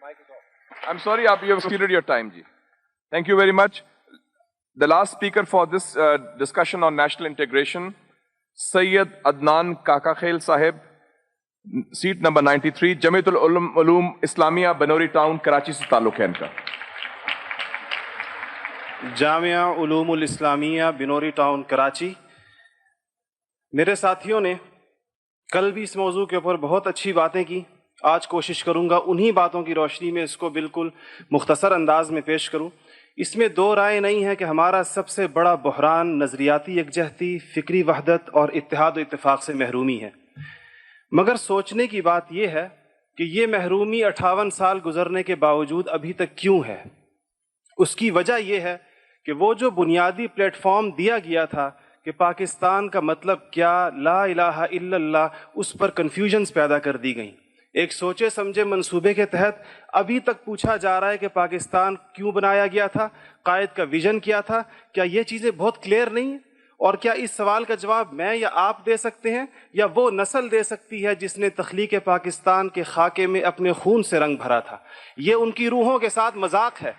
I'm sorry, you have exceeded your time, ji. Thank you very much. The last speaker for this discussion on national integration, Sayyid Adnan Kakakhail Sahib, seat number 93, Jamiatul Ulum Islamia, Banori Town, Karachi se ताल्लुक है इनका. Jamia उलूमुल Islamia Binori town Karachi. मेरे साथियों ने कल भी इस मौजू के ऊपर बहुत अच्छी बातें की. आज कोशिश करूंगा उन्हीं बातों की रोशनी में इसको बिल्कुल मुख्तसर अंदाज में पेश करूं. इसमें दो राय नहीं है कि हमारा सबसे बड़ा बहरान नज़रियाती यकजहती, फ़िक्री वहदत और इत्तेहाद व इत्तेफाक से महरूमी है. मगर सोचने की बात यह है कि ये महरूमी 58 साल गुजरने के बावजूद अभी तक क्यों है. उसकी वजह यह है कि वो जो बुनियादी प्लेटफॉर्म दिया गया था कि पाकिस्तान का मतलब क्या, ला इलाहा इल्लल्लाह, उस पर कन्फ्यूजन्स पैदा कर दी गई. एक सोचे समझे मंसूबे के तहत अभी तक पूछा जा रहा है कि पाकिस्तान क्यों बनाया गया था, कायद का विजन क्या था. क्या ये चीज़ें बहुत क्लियर नहीं हैं? और क्या इस सवाल का जवाब मैं या आप दे सकते हैं या वो नस्ल दे सकती है जिसने तख्लीक पाकिस्तान के खाके में अपने खून से रंग भरा था. ये उनकी रूहों के साथ मजाक है,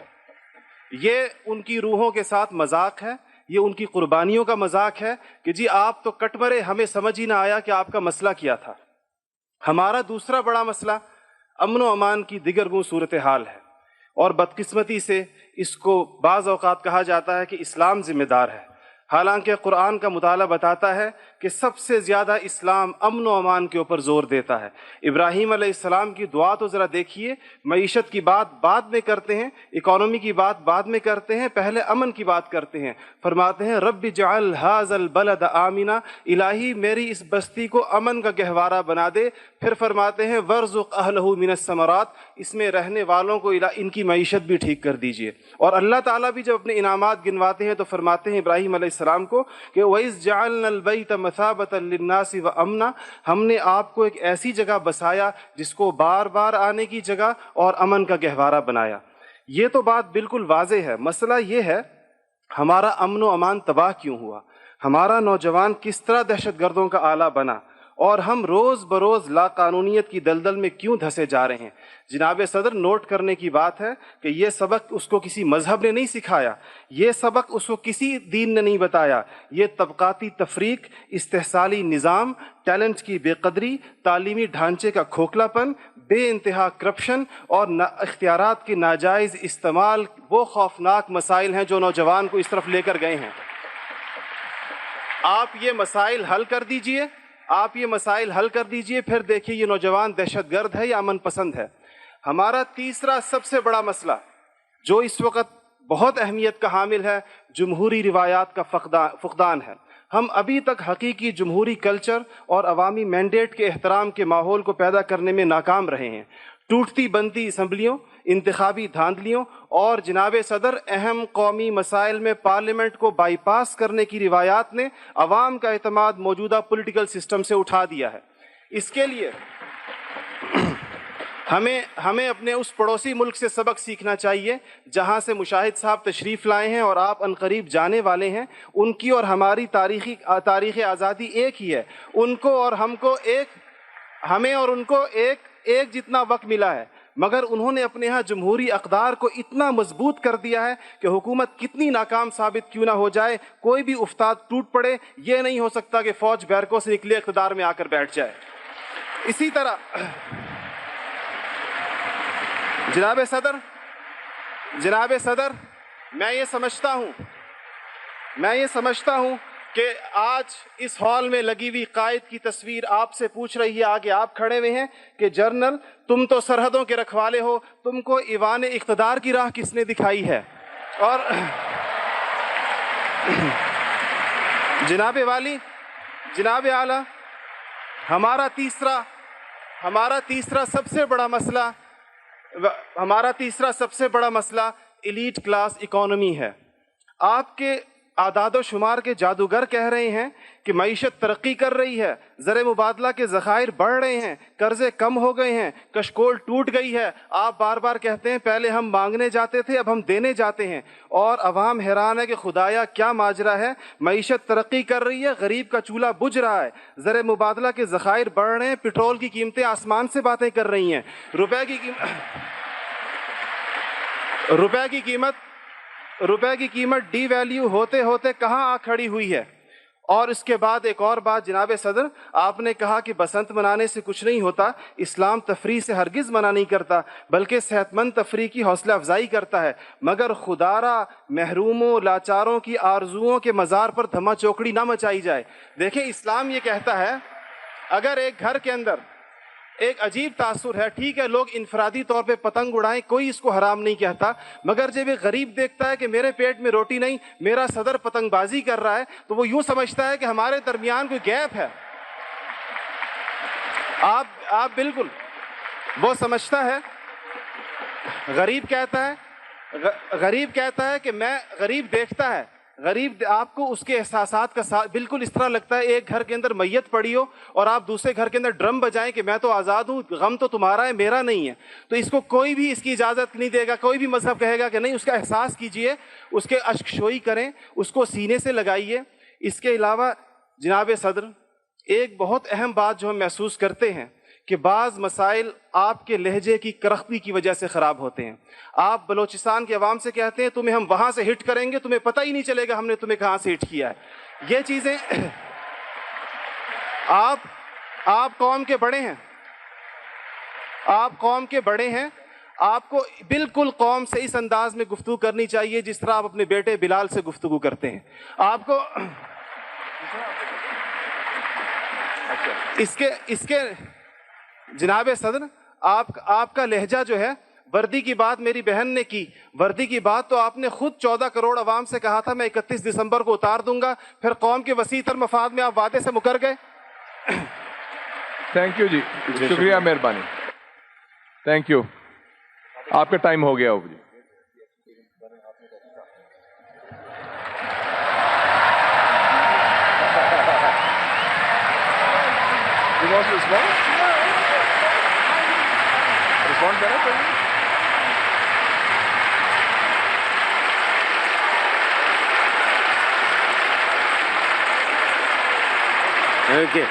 ये उनकी रूहों के साथ मजाक है, ये उनकी कुर्बानियों का मजाक है कि जी आप तो कट मरे, हमें समझ ही ना आया कि आपका मसला क्या था. हमारा दूसरा बड़ा मसला अमन व अमान की दिगरगुं सूरत हाल है और बदकिस्मती से इसको बाज़ औक़ात कहा जाता है कि इस्लाम ज़िम्मेदार है. हालांकि कुरान का मुताला बताता है कि सबसे ज़्यादा इस्लाम अमन व अमान के ऊपर ज़ोर देता है. इब्राहीम अलैहिस्सलाम की दुआ तो ज़रा देखिए. मईशत की बात बाद में करते हैं, इकॉनमी की बात बाद में करते हैं, पहले अमन की बात करते हैं. फरमाते हैं रब्बि जअल हाज़ल बलद आमिना, इलाही मेरी इस बस्ती को अमन का गहवारा बना दे. फिर फरमाते हैं वर्ज़ुक़ अहलहु मिनस समरात, इसमें रहने वालों को इनकी मईशत भी ठीक कर दीजिए. और अल्लाह ताला भी जब अपने इनामात गिनवाते हैं तो फरमाते हैं इब्राहीम अलैहिस्सलाम को कि वइज़ जअलनल बैत मसाबतन लिन्नासि व अमना, हमने आपको एक ऐसी जगह बसाया जिसको बार बार आने की जगह और अमन का गहवारा बनाया. ये तो बात बिल्कुल वाज़ेह है. मसला ये है हमारा अमन व अमान तबाह क्यों हुआ, हमारा नौजवान किस तरह दहशतगर्दों का आला बना और हम रोज़ बरोज़ लाकानूनियत की दलदल में क्यों धंसे जा रहे हैं. जनाब सदर, नोट करने की बात है कि ये सबक उसको किसी मजहब ने नहीं सिखाया, ये सबक उसको किसी दीन ने नहीं बताया. ये तबकाती तफरीक, इस्तेहसाली निज़ाम, टैलेंट की बेकदरी, तालीमी ढांचे का खोखलापन, बेइंतहा करप्शन और इख्तियारात के नाजायज़ इस्तेमाल वो खौफनाक मसाइल हैं जो नौजवान को इस तरफ लेकर गए हैं. आप ये मसाइल हल कर दीजिए, आप ये मसाइल हल कर दीजिए, फिर देखिए ये नौजवान दहशतगर्द है या अमन पसंद है. हमारा तीसरा सबसे बड़ा मसला जो इस वक्त बहुत अहमियत का हामिल है, जमहूरी रिवायात का फुकदान है. हम अभी तक हकीकी जमहूरी कल्चर और अवामी मैंडेट के एहतराम के माहौल को पैदा करने में नाकाम रहे हैं. टूटती बनती असम्बलियों, इंतखाबी धांधलियों और जनाब सदर अहम कौमी मसाइल में पार्लियामेंट को बाईपास करने की रिवायात ने अवाम का एतमाद मौजूदा पॉलिटिकल सिस्टम से उठा दिया है. इसके लिए हमें अपने उस पड़ोसी मुल्क से सबक सीखना चाहिए जहां से मुशाहिद साहब तशरीफ़ लाए हैं और आप अनकरीब जाने वाले हैं. उनकी और हमारी तारीख़ आज़ादी एक ही है. उनको और हमको हमें और उनको एक जितना वक्त मिला है, मगर उन्होंने अपने यहाँ जमहूरी अक़दार को इतना मजबूत कर दिया है कि हुकूमत कितनी नाकाम साबित क्यों ना हो जाए, कोई भी उफ्ताद टूट पड़े, ये नहीं हो सकता कि फ़ौज बैरकों से निकले इक़्तिदार में आकर बैठ जाए. इसी तरह जनाब सदर, मैं ये समझता हूँ कि आज इस हॉल में लगी हुई कायद की तस्वीर आपसे पूछ रही है, आगे आप खड़े हुए हैं कि जनरल तुम तो सरहदों के रखवाले हो, तुमको ईवान इक़्तिदार की राह किसने दिखाई है. और जनाब आला, हमारा तीसरा सबसे बड़ा मसला एलीट क्लास इकॉनमी है. आपके आदादो शुमार के जादूगर कह रहे हैं कि मईशत तरक्की कर रही है, ज़र मुबादला के ज़खायर बढ़ रहे हैं, कर्ज़े कम हो गए हैं, कशकोल टूट गई है. आप बार बार कहते हैं पहले हम मांगने जाते थे, अब हम देने जाते हैं. और अवाम हैरान है कि खुदाया क्या माजरा है. मईशत तरक्की कर रही है, गरीब का चूल्हा बुझ रहा है, ज़र मुबादला के ज़खायर बढ़ रहे हैं, पेट्रोल की कीमतें आसमान से बातें कर रही हैं, रुपए की روپے کی قیمت ڈی ویلیو ہوتے ہوتے کہاں آ کھڑی ہوئی ہے. اور اس کے بعد ایک اور بات جناب صدر, آپ نے کہا کہ بسنت منانے سے کچھ نہیں ہوتا. اسلام تفریح سے ہرگز منع نہیں کرتا بلکہ صحت مند تفریح کی حوصلہ افزائی کرتا ہے, مگر خدارا محروموں لاچاروں کی آرزوؤں کے مزار پر دھما چوکڑی نہ مچائی جائے. دیکھیں اسلام یہ کہتا ہے اگر ایک گھر کے اندر ایک عجیب تاثر ہے, ٹھیک ہے لوگ انفرادی طور پہ پتنگ اڑائیں, کوئی اس کو حرام نہیں کہتا, مگر جب ایک غریب دیکھتا ہے کہ میرے پیٹ میں روٹی نہیں, میرا صدر پتنگ بازی کر رہا ہے, تو وہ یوں سمجھتا ہے کہ ہمارے درمیان کوئی گیپ ہے. آپ بالکل وہ سمجھتا ہے, غریب کہتا ہے کہ میں, غریب دیکھتا ہے, غریب آپ کو اس کے احساسات کا بالکل اس طرح لگتا ہے ایک گھر کے اندر میت پڑی ہو اور آپ دوسرے گھر کے اندر ڈرم بجائیں کہ میں تو آزاد ہوں, غم تو تمہارا ہے میرا نہیں ہے. تو اس کو کوئی بھی اس کی اجازت نہیں دے گا, کوئی بھی مذہب کہے گا کہ نہیں, اس کا احساس کیجئے, اس کے اشک شوئی کریں, اس کو سینے سے لگائیے. اس کے علاوہ جناب صدر ایک بہت اہم بات جو ہم محسوس کرتے ہیں کہ بعض مسائل آپ کے لہجے کی کرختی کی وجہ سے خراب ہوتے ہیں. آپ بلوچستان کے عوام سے کہتے ہیں تمہیں ہم وہاں سے ہٹ کریں گے, تمہیں پتہ ہی نہیں چلے گا ہم نے تمہیں کہاں سے ہٹ کیا ہے. یہ چیزیں آپ قوم کے بڑے ہیں, آپ کو بالکل قوم سے اس انداز میں گفتگو کرنی چاہیے جس طرح آپ اپنے بیٹے بلال سے گفتگو کرتے ہیں. آپ کو اس کے جناب صدر آپ کا لہجہ جو ہے, وردی کی بات میری بہن نے کی, وردی کی بات تو آپ نے خود 14 کروڑ عوام سے کہا تھا میں 31 دسمبر کو اتار دوں گا, پھر قوم کے وسیع تر مفاد میں آپ وعدے سے مکر گئے. تھینک یو جی, شکریہ, مہربانی, تھینک یو. آپ کا ٹائم ہو گیا ہو جی. Okay.